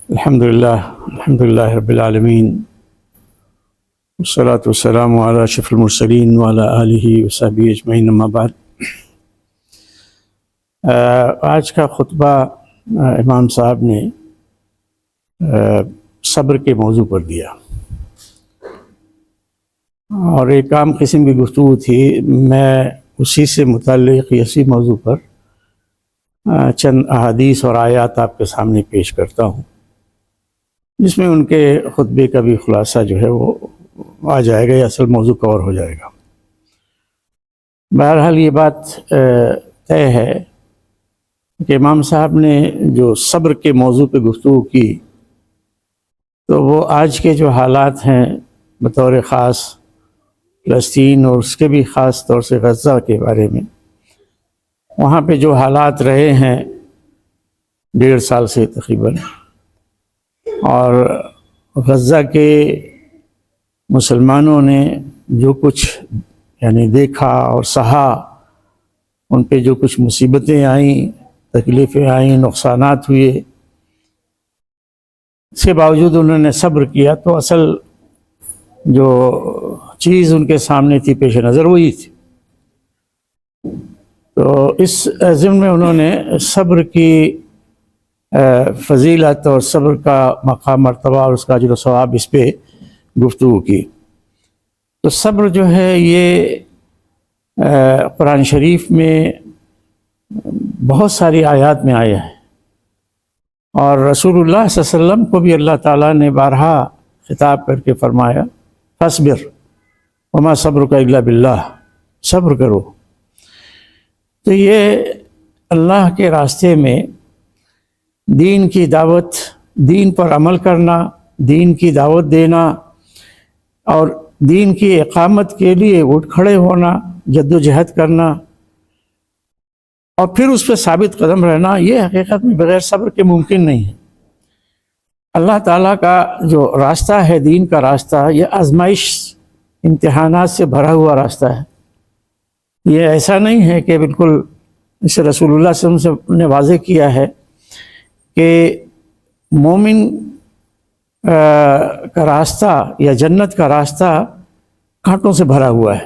الحمد لله رب العالمين والصلاة والسلام على أشرف المرسلين وعلى آله وصحبه أجمعين أما بعد۔ آج کا خطبہ امام صاحب نے صبر کے موضوع پر دیا اور ایک عام قسم کی گفتگو تھی۔ میں اسی سے متعلق اسی موضوع پر چند احادیث اور آیات آپ کے سامنے پیش کرتا ہوں، جس میں ان کے خطبے کا بھی خلاصہ جو ہے وہ آ جائے گا یا اصل موضوع کور ہو جائے گا۔ بہرحال یہ بات طے ہے کہ امام صاحب نے جو صبر کے موضوع پہ گفتگو کی تو وہ آج کے جو حالات ہیں بطور خاص فلسطین اور اس کے بھی خاص طور سے غزہ کے بارے میں، وہاں پہ جو حالات رہے ہیں 1.5 سال سے تقریباً، اور غزہ کے مسلمانوں نے جو کچھ دیکھا اور سہا، ان پہ جو کچھ مصیبتیں آئیں، تکلیفیں آئیں، نقصانات ہوئے، اس کے باوجود انہوں نے صبر کیا تو اصل جو چیز ان کے سامنے تھی پیش نظر وہی تھی۔ تو اس ضمن میں انہوں نے صبر کی فضیلت اور صبر کا مقام مرتبہ اور اس کا اجر و ثواب اس پہ گفتگو کی۔ تو صبر جو ہے یہ قرآن شریف میں بہت ساری آیات میں آیا ہے، اور رسول اللہ صلی اللہ علیہ وسلم کو بھی اللہ تعالیٰ نے بارہا خطاب کر کے فرمایا فاصبر وما صبرک الا باللہ، صبر کرو۔ تو یہ اللہ کے راستے میں دین کی دعوت، دین پر عمل کرنا، دین کی دعوت دینا اور دین کی اقامت کے لیے اٹھ کھڑے ہونا، جد و جہد کرنا اور پھر اس پہ ثابت قدم رہنا، یہ حقیقت میں بغیر صبر کے ممکن نہیں ہے۔ اللہ تعالیٰ کا جو راستہ ہے، دین کا راستہ، یہ آزمائش، امتحانات سے بھرا ہوا راستہ ہے۔ یہ ایسا نہیں ہے کہ بالکل اسے رسول اللہ صلی اللہ علیہ وسلم نے واضح کیا ہے کہ مومن کا راستہ یا جنت کا راستہ کانٹوں سے بھرا ہوا ہے،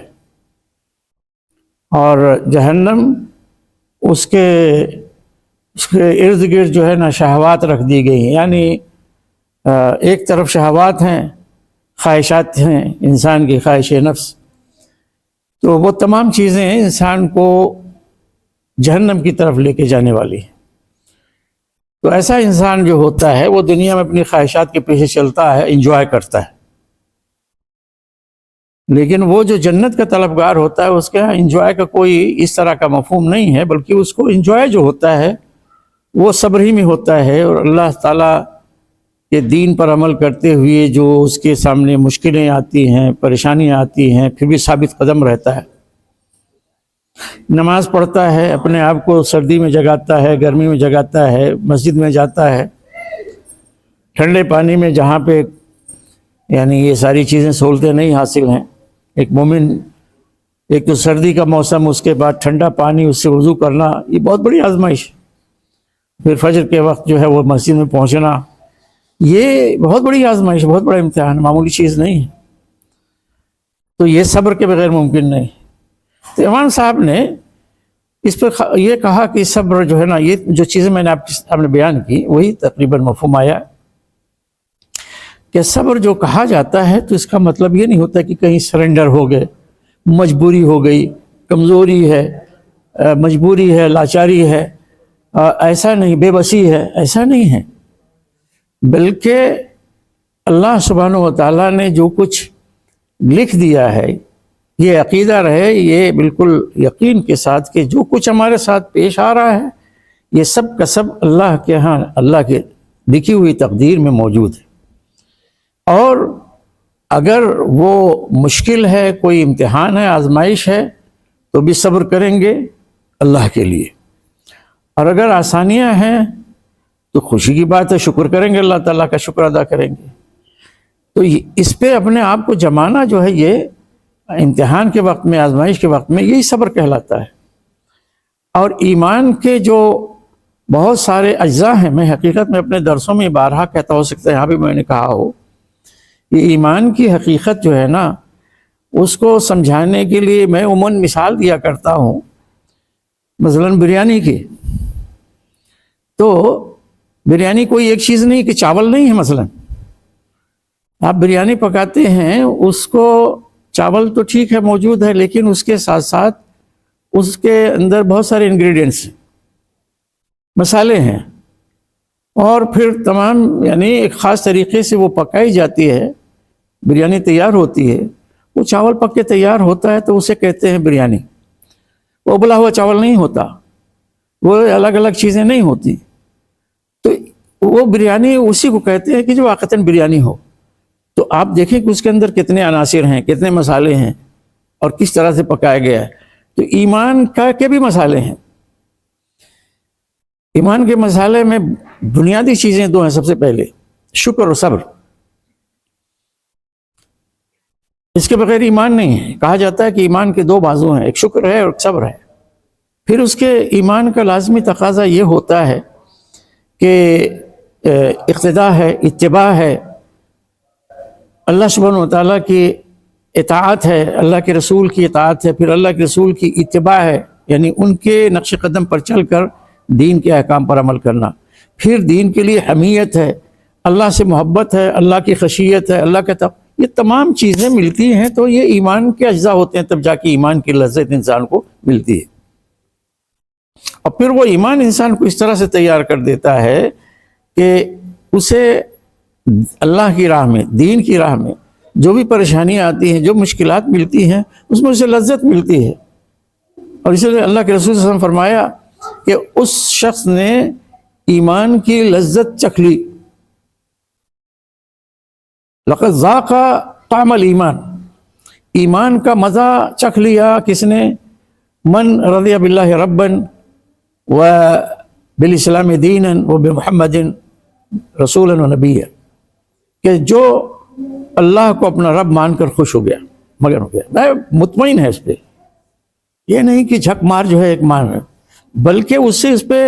اور جہنم اس کے ارد گرد جو ہے نا شہوات رکھ دی گئی ہیں۔ یعنی ایک طرف شہوات ہیں، خواہشات ہیں، انسان کی خواہش نفس، تو وہ تمام چیزیں انسان کو جہنم کی طرف لے کے جانے والی ہیں۔ تو ایسا انسان جو ہوتا ہے وہ دنیا میں اپنی خواہشات کے پیچھے چلتا ہے، انجوائے کرتا ہے، لیکن وہ جو جنت کا طلبگار ہوتا ہے اس کے ہاں انجوائے کا کوئی اس طرح کا مفہوم نہیں ہے، بلکہ اس کو انجوائے جو ہوتا ہے وہ صبر ہی میں ہوتا ہے، اور اللہ تعالیٰ کے دین پر عمل کرتے ہوئے جو اس کے سامنے مشکلیں آتی ہیں، پریشانیاں آتی ہیں، پھر بھی ثابت قدم رہتا ہے، نماز پڑھتا ہے، اپنے آپ کو سردی میں جگاتا ہے، گرمی میں جگاتا ہے، مسجد میں جاتا ہے، ٹھنڈے پانی میں جہاں پہ یہ ساری چیزیں سہولتیں نہیں حاصل ہیں، ایک مومن ایک تو سردی کا موسم، اس کے بعد ٹھنڈا پانی، اس سے وضو کرنا، یہ بہت بڑی آزمائش۔ پھر فجر کے وقت جو ہے وہ مسجد میں پہنچنا، یہ بہت بڑی آزمائش، بہت بڑا امتحان، معمولی چیز نہیں ہے۔ تو یہ صبر کے بغیر ممکن نہیں۔ تو امام صاحب نے اس پر یہ کہا کہ صبر جو ہے نا، یہ جو چیزیں میں نے آپ کے سامنے بیان کی وہی تقریباً مفہوم آیا کہ صبر جو کہا جاتا ہے تو اس کا مطلب یہ نہیں ہوتا کہ کہیں سرنڈر ہو گئے، مجبوری ہو گئی، کمزوری ہے، مجبوری ہے، لاچاری ہے، ایسا نہیں، بے بسی ہے، ایسا نہیں ہے، بلکہ اللہ سبحانہ و تعالیٰ نے جو کچھ لکھ دیا ہے، یہ عقیدہ رہے، یہ بالکل یقین کے ساتھ کہ جو کچھ ہمارے ساتھ پیش آ رہا ہے یہ سب کا سب اللہ کے ہاں، اللہ کے لکھی ہوئی تقدیر میں موجود ہے، اور اگر وہ مشکل ہے، کوئی امتحان ہے، آزمائش ہے، تو بھی صبر کریں گے اللہ کے لیے، اور اگر آسانیاں ہیں تو خوشی کی بات ہے، شکر کریں گے، اللہ تعالیٰ کا شکر ادا کریں گے۔ تو اس پہ اپنے آپ کو جمانا جو ہے، یہ امتحان کے وقت میں، آزمائش کے وقت میں، یہی صبر کہلاتا ہے۔ اور ایمان کے جو بہت سارے اجزاء ہیں. میں حقیقت میں اپنے درسوں میں بارہا کہتا ہو سکتا ہے یہاں بھی میں نے کہا ہو، یہ ایمان کی حقیقت جو ہے نا اس کو سمجھانے کے لیے میں عموماً مثال دیا کرتا ہوں مثلاً بریانی کی. تو بریانی کوئی ایک چیز نہیں کہ چاول نہیں ہے. مثلاً آپ بریانی پکاتے ہیں، اس کو چاول تو ٹھیک ہے موجود ہے، لیکن اس کے ساتھ ساتھ اس کے اندر بہت سارے انگریڈینٹس ہیں، مسالے ہیں، اور پھر تمام یعنی ایک خاص طریقے سے وہ پکائی جاتی ہے، بریانی تیار ہوتی ہے. وہ چاول پک کے تیار ہوتا ہے تو اسے کہتے ہیں بریانی. وہ ابلا ہوا چاول نہیں ہوتا، وہ الگ الگ چیزیں نہیں ہوتی. تو وہ بریانی اسی کو کہتے ہیں کہ جو واقعتاً بریانی ہو. تو آپ دیکھیں کہ اس کے اندر کتنے عناصر ہیں، کتنے مسالے ہیں، اور کس طرح سے پکایا گیا ہے. تو ایمان کے بھی مسالے ہیں. ایمان کے مسالے میں بنیادی چیزیں دو ہیں. سب سے پہلے شکر اور صبر. اس کے بغیر ایمان نہیں ہے. کہا جاتا ہے کہ ایمان کے دو بازو ہیں، ایک شکر ہے اور ایک صبر ہے. پھر اس کے ایمان کا لازمی تقاضا یہ ہوتا ہے کہ اقتداء ہے، اتباع ہے، اللہ سبحانہ و تعالیٰ کی اطاعت ہے، اللہ کے رسول کی اطاعت ہے، پھر اللہ کے رسول کی اتباع ہے، یعنی ان کے نقش قدم پر چل کر دین کے احکام پر عمل کرنا. پھر دین کے لیے حمیت ہے، اللہ سے محبت ہے، اللہ کی خشیت ہے، اللہ کا یہ تمام چیزیں ملتی ہیں تو یہ ایمان کے اجزاء ہوتے ہیں. تب جا کے ایمان کی لذت انسان کو ملتی ہے. اور پھر وہ ایمان انسان کو اس طرح سے تیار کر دیتا ہے کہ اسے اللہ کی راہ میں، دین کی راہ میں جو بھی پریشانیاں آتی ہیں، جو مشکلات ملتی ہیں، اس میں اسے لذت ملتی ہے. اور اس لیے اللہ کے رسول صلی اللہ علیہ وسلم فرمایا کہ اس شخص نے ایمان کی لذت چکھ لی. لقد ذاق طعم الایمان، ایمان کا مزہ چکھ لیا کس نے؟ من رضی باللہ ربا و بالاسلام دینا و بمحمد رسولا و نبیا، کہ جو اللہ کو اپنا رب مان کر خوش ہو گیا، مگن ہو گیا، میں مطمئن ہے اس پہ. یہ نہیں کہ جھک مار جو ہے ایک مان ہے، بلکہ اس سے اس پہ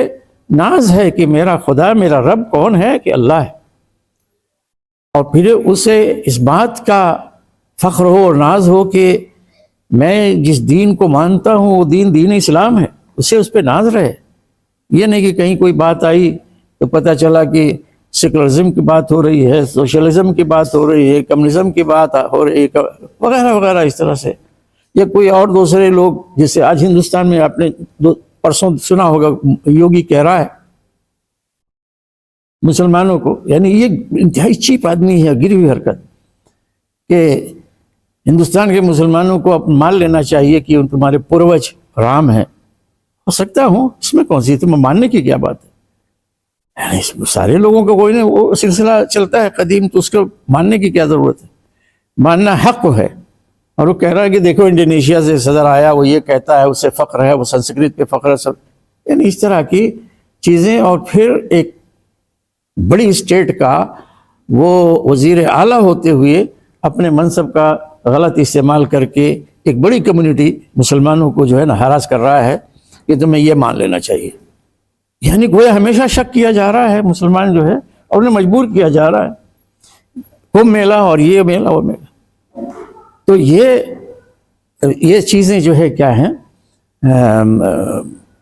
ناز ہے کہ میرا خدا، میرا رب کون ہے؟ کہ اللہ ہے. اور پھر اسے اس بات کا فخر ہو اور ناز ہو کہ میں جس دین کو مانتا ہوں وہ دین اسلام ہے. اسے اس پہ ناز رہے. یہ نہیں کہ کہیں کوئی بات آئی تو پتہ چلا کہ سیکولرزم کی بات ہو رہی ہے، سوشلزم کی بات ہو رہی ہے، کمیونزم کی بات ہو رہی ہے، وغیرہ وغیرہ اس طرح سے. یا کوئی اور دوسرے لوگ، جیسے آج ہندوستان میں آپ نے پرسوں سنا ہوگا یوگی کہہ رہا ہے مسلمانوں کو، یعنی یہ انتہائی چیپ آدمی ہے، گری ہوئی حرکت، کہ ہندوستان کے مسلمانوں کو مان لینا چاہیے کہ ان تمہارے پوروج رام ہیں. ہو سکتا ہوں، اس میں کون سی تمہیں ماننے کی کیا بات ہے؟ یعنی سارے لوگوں کا کوئی نہیں، وہ سلسلہ چلتا ہے قدیم، تو اس کو ماننے کی کیا ضرورت ہے؟ ماننا حق ہے. اور وہ کہہ رہا ہے کہ دیکھو انڈونیشیا سے صدر آیا، وہ یہ کہتا ہے، اسے فخر ہے، وہ سنسکرت پہ فخر ہے، سب یعنی اس طرح کی چیزیں. اور پھر ایک بڑی اسٹیٹ کا وہ وزیر اعلیٰ ہوتے ہوئے اپنے منصب کا غلط استعمال کر کے ایک بڑی کمیونٹی مسلمانوں کو جو ہے نا ہراس کر رہا ہے کہ تمہیں یہ مان لینا چاہیے. یعنی گویا ہمیشہ شک کیا جا رہا ہے مسلمان جو ہے، اور انہیں مجبور کیا جا رہا ہے، کم میلہ اور یہ میلہ وہ میلہ. تو یہ چیزیں جو ہے کیا ہیں،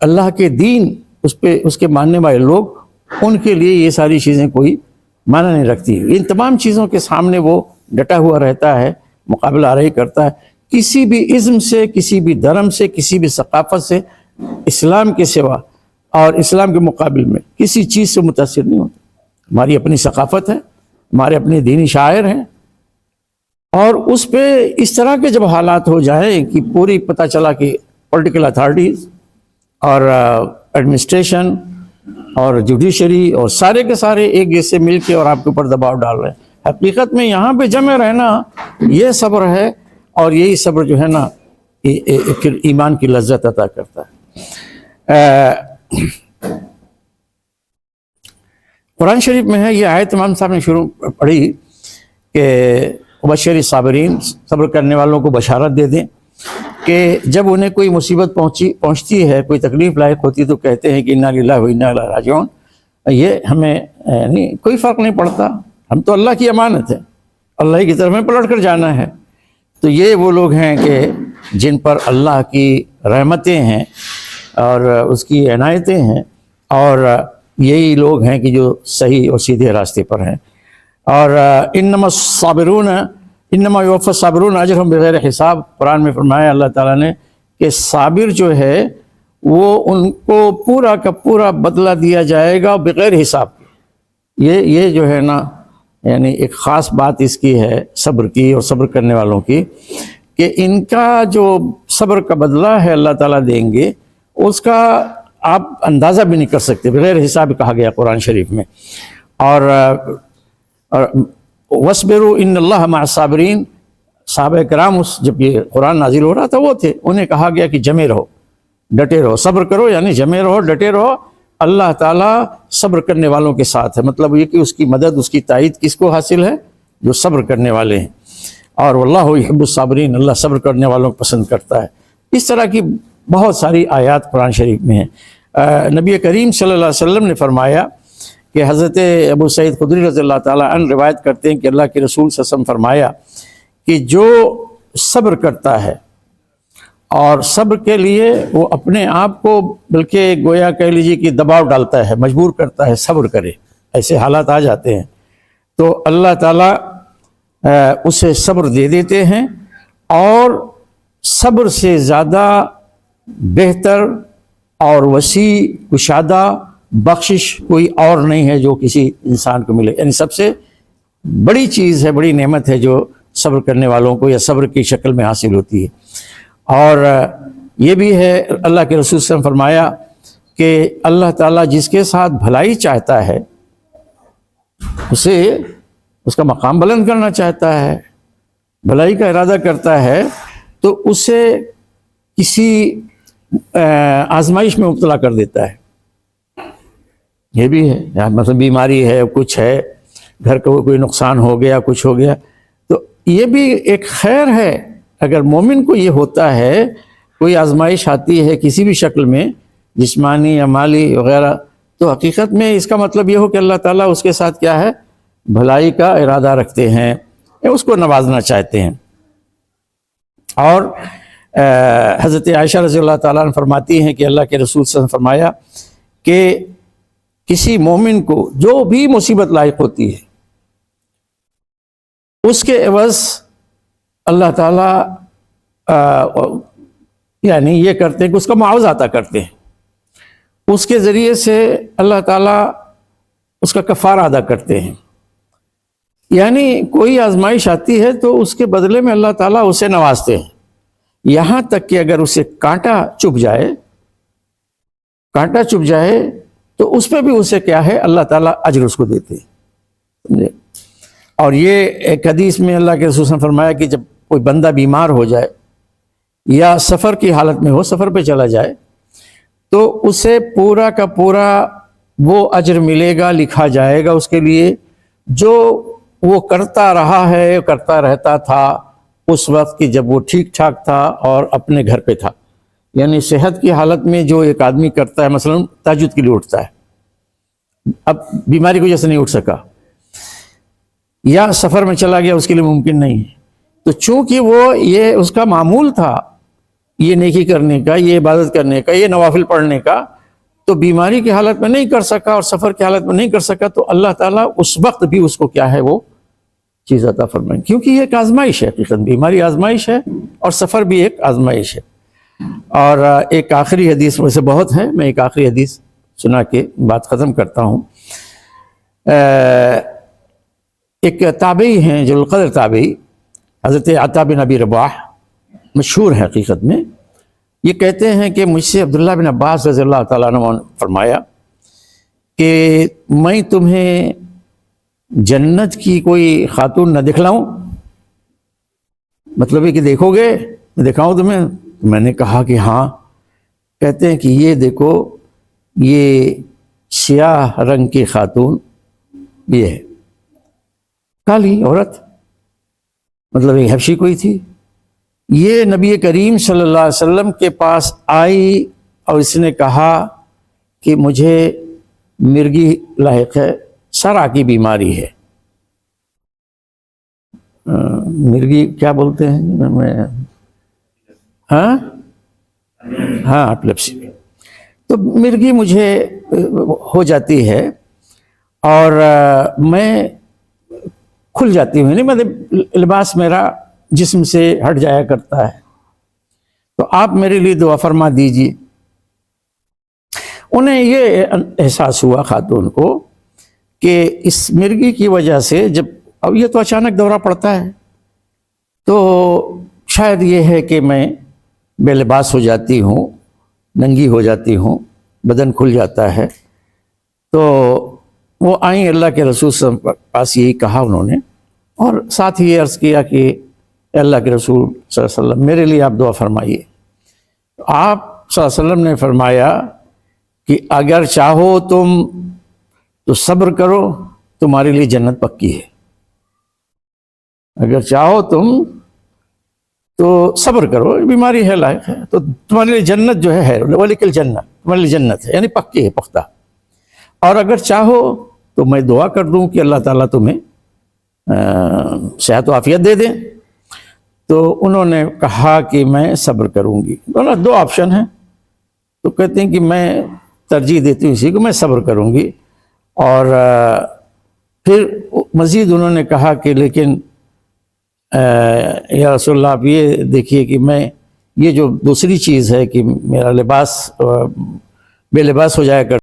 اللہ کے دین، اس کے ماننے والے لوگ، ان کے لیے یہ ساری چیزیں کوئی معنی نہیں رکھتی. ان تمام چیزوں کے سامنے وہ ڈٹا ہوا رہتا ہے، مقابلہ آرائی کرتا ہے. کسی بھی ازم سے، کسی بھی دھرم سے، کسی بھی ثقافت سے اسلام کے سوا اور اسلام کے مقابل میں کسی چیز سے متاثر نہیں ہوتا. ہماری اپنی ثقافت ہے، ہمارے اپنے دینی شاعر ہیں، اور اس پہ اس طرح کے جب حالات ہو جائیں کہ پوری پتہ چلا کہ پولیٹیکل اتھارٹیز اور ایڈمنسٹریشن اور جوڈیشری اور سارے کے سارے ایک جیسے مل کے اور آپ کے اوپر دباؤ ڈال رہے ہیں. حقیقت میں یہاں پہ جمع رہنا یہ صبر ہے، اور یہی صبر جو ہے نا پھر ایمان کی لذت عطا کرتا ہے. قرآن شریف میں ہے یہ آیت امام صاحب نے شروع پڑھی کہ بشر صابرین، صبر کرنے والوں کو بشارت دے دیں کہ جب انہیں کوئی مصیبت پہنچتی ہے، کوئی تکلیف لاحق ہوتی ہے تو کہتے ہیں کہ انا للہ و انا الیہ راجعون. یہ ہمیں یعنی کوئی فرق نہیں پڑتا، ہم تو اللہ کی امانت ہے، اللہ کی طرف میں پلٹ کر جانا ہے. تو یہ وہ لوگ ہیں کہ جن پر اللہ کی رحمتیں ہیں اور اس کی عنایتیں ہیں، اور یہی لوگ ہیں کہ جو صحیح اور سیدھے راستے پر ہیں. اور انما یوفی الصابرون اجرہم بغیر حساب، قرآن میں فرمایا اللہ تعالیٰ نے کہ صابر جو ہے وہ ان کو پورا کا پورا بدلہ دیا جائے گا بغیر حساب. یہ جو ہے نا، یعنی ایک خاص بات اس کی ہے صبر کی اور صبر کرنے والوں کی، کہ ان کا جو صبر کا بدلہ ہے اللہ تعالیٰ دیں گے، اس کا آپ اندازہ بھی نہیں کر سکتے، بغیر حساب کہا گیا قرآن شریف میں. اور وَاصْبِرُوا إِنَّ اللَّهَ مَعَ الصَّابِرِينَ، صحابہ کرام جب یہ قرآن نازل ہو رہا تھا وہ تھے، انہیں کہا گیا کہ جمے رہو، ڈٹے رہو، صبر کرو، یعنی جمے رہو، ڈٹے رہو، اللہ تعالیٰ صبر کرنے والوں کے ساتھ ہے. مطلب یہ کہ اس کی مدد، اس کی تائید کس کو حاصل ہے؟ جو صبر کرنے والے ہیں. اور واللہ یحب الصابرین، اللہ صبر کرنے والوں کو پسند کرتا ہے. اس طرح کی بہت ساری آیات قرآن شریف میں ہیں. نبی کریم صلی اللہ علیہ وسلم نے فرمایا کہ حضرت ابو سعید خدری رضی اللہ تعالیٰ عنہ روایت کرتے ہیں کہ اللہ کے رسول صلی اللہ علیہ وسلم فرمایا کہ جو صبر کرتا ہے اور صبر کے لیے وہ اپنے آپ کو بلکہ گویا کہہ لیجیے کہ دباؤ ڈالتا ہے، مجبور کرتا ہے صبر کرے، ایسے حالات آ جاتے ہیں تو اللہ تعالیٰ اسے صبر دے دیتے ہیں. اور صبر سے زیادہ بہتر اور وسیع کشادہ بخشش کوئی اور نہیں ہے جو کسی انسان کو ملے. یعنی سب سے بڑی چیز ہے، بڑی نعمت ہے جو صبر کرنے والوں کو یا صبر کی شکل میں حاصل ہوتی ہے. اور یہ بھی ہے اللہ کے رسول صلی اللہ علیہ وسلم فرمایا کہ اللہ تعالیٰ جس کے ساتھ بھلائی چاہتا ہے اسے اس کا مقام بلند کرنا چاہتا ہے، بھلائی کا ارادہ کرتا ہے تو اسے کسی آزمائش میں مبتلا کر دیتا ہے. یہ بھی ہے، مثلا بیماری ہے، کچھ ہے، گھر کا کوئی نقصان ہو گیا، کچھ ہو گیا، تو یہ بھی ایک خیر ہے. اگر مومن کو یہ ہوتا ہے، کوئی آزمائش آتی ہے کسی بھی شکل میں، جسمانی یا مالی وغیرہ، تو حقیقت میں اس کا مطلب یہ ہو کہ اللہ تعالیٰ اس کے ساتھ کیا ہے؟ بھلائی کا ارادہ رکھتے ہیں، اس کو نوازنا چاہتے ہیں. اور حضرت عائشہ رضی اللہ تعالیٰ عنہ فرماتی ہیں کہ اللہ کے رسول صلی اللہ علیہ وسلم فرمایا کہ کسی مومن کو جو بھی مصیبت لاحق ہوتی ہے اس کے عوض اللہ تعالیٰ یعنی یہ کرتے ہیں کہ اس کا معاوضہ عطا کرتے ہیں، اس کے ذریعے سے اللہ تعالیٰ اس کا کفارہ ادا کرتے ہیں. یعنی کوئی آزمائش آتی ہے تو اس کے بدلے میں اللہ تعالیٰ اسے نوازتے ہیں، یہاں تک کہ اگر اسے کانٹا چبھ جائے تو اس پہ بھی اسے کیا ہے؟ اللہ تعالیٰ اجر اس کو دیتے ہیں. اور یہ ایک حدیث میں اللہ کے رسول صلی اللہ علیہ وسلم فرمایا کہ جب کوئی بندہ بیمار ہو جائے یا سفر کی حالت میں ہو، سفر پہ چلا جائے، تو اسے پورا کا پورا وہ اجر ملے گا، لکھا جائے گا اس کے لیے جو وہ کرتا رہا ہے، کرتا رہتا تھا اس وقت کہ جب وہ ٹھیک ٹھاک تھا اور اپنے گھر پہ تھا. یعنی صحت کی حالت میں جو ایک آدمی کرتا ہے، مثلا تہجد کے لیے اٹھتا ہے، اب بیماری کی وجہ سے نہیں اٹھ سکا یا سفر میں چلا گیا، اس کے لیے ممکن نہیں ہے، تو چونکہ وہ یہ اس کا معمول تھا یہ نیکی کرنے کا، یہ عبادت کرنے کا، یہ نوافل پڑھنے کا، تو بیماری کی حالت میں نہیں کر سکا اور سفر کی حالت میں نہیں کر سکا، تو اللہ تعالیٰ اس وقت بھی اس کو کیا ہے؟ وہ چیز عطا فرمائیں، کیونکہ یہ ایک آزمائش ہے. حقیقت بیماری آزمائش ہے اور سفر بھی ایک آزمائش ہے. اور ایک آخری حدیث میں سے بہت ہے، میں ایک آخری حدیث سنا کے بات ختم کرتا ہوں. ایک تابعی ہیں جو القدر تابعی، حضرت عطا بن ابی رباح، مشہور ہے حقیقت میں. یہ کہتے ہیں کہ مجھ سے عبداللہ بن عباس رضی اللہ تعالیٰ عنہ نے فرمایا کہ میں تمہیں جنت کی کوئی خاتون نہ دکھلاؤں؟ مطلب ہے کہ دیکھو گے، دکھاؤں تمہیں؟ میں نے کہا کہ ہاں. کہتے ہیں کہ یہ دیکھو، یہ سیاہ رنگ کی خاتون یہ ہے، کالی عورت، مطلب ایک حبشی کوئی تھی. یہ نبی کریم صلی اللہ علیہ وسلم کے پاس آئی اور اس نے کہا کہ مجھے مرگی لاحق ہے، سرا کی بیماری ہے۔ مرگی کیا بولتے ہیں میں؟ ہاں اپلیپسی۔ تو مرگی مجھے ہو جاتی ہے اور میں کھل جاتی ہوں، یعنی مطلب لباس میرا جسم سے ہٹ جایا کرتا ہے، تو آپ میرے لیے دعا فرما دیجیے۔ انہیں یہ احساس ہوا خاتون کو کہ اس مرگی کی وجہ سے جب اب یہ تو اچانک دورہ پڑتا ہے، تو شاید یہ ہے کہ میں بے لباس ہو جاتی ہوں، ننگی ہو جاتی ہوں، بدن کھل جاتا ہے۔ تو وہ آئیں، اللہ کے رسول صلی اللہ علیہ وسلم کے پاس یہی کہا انہوں نے، اور ساتھ ہی عرض کیا کہ اے اللہ کے رسول صلی اللہ علیہ وسلم میرے لیے آپ دعا فرمائیے۔ آپ صلی اللہ علیہ وسلم نے فرمایا کہ اگر چاہو تم تو صبر کرو، تمہارے لیے جنت پکی ہے۔ اگر چاہو تم تو صبر کرو، بیماری ہے، لائق ہے، تو تمہارے لیے جنت جو ہے وَلِكَ الْجَنَّةُ، تمہارے لیے جنت ہے، یعنی پکی ہے، پختہ۔ اور اگر چاہو تو میں دعا کر دوں کہ اللہ تعالیٰ تمہیں صحت و عافیت دے دیں۔ تو انہوں نے کہا کہ میں صبر کروں گی۔ دو آپشن ہیں، تو کہتے ہیں کہ میں ترجیح دیتی ہوں اسی کو، میں صبر کروں گی۔ اور پھر مزید انہوں نے کہا کہ لیکن یا رسول اللہ آپ یہ دیکھیے کہ میں یہ جو دوسری چیز ہے کہ میرا لباس بے لباس ہو جایا کرتا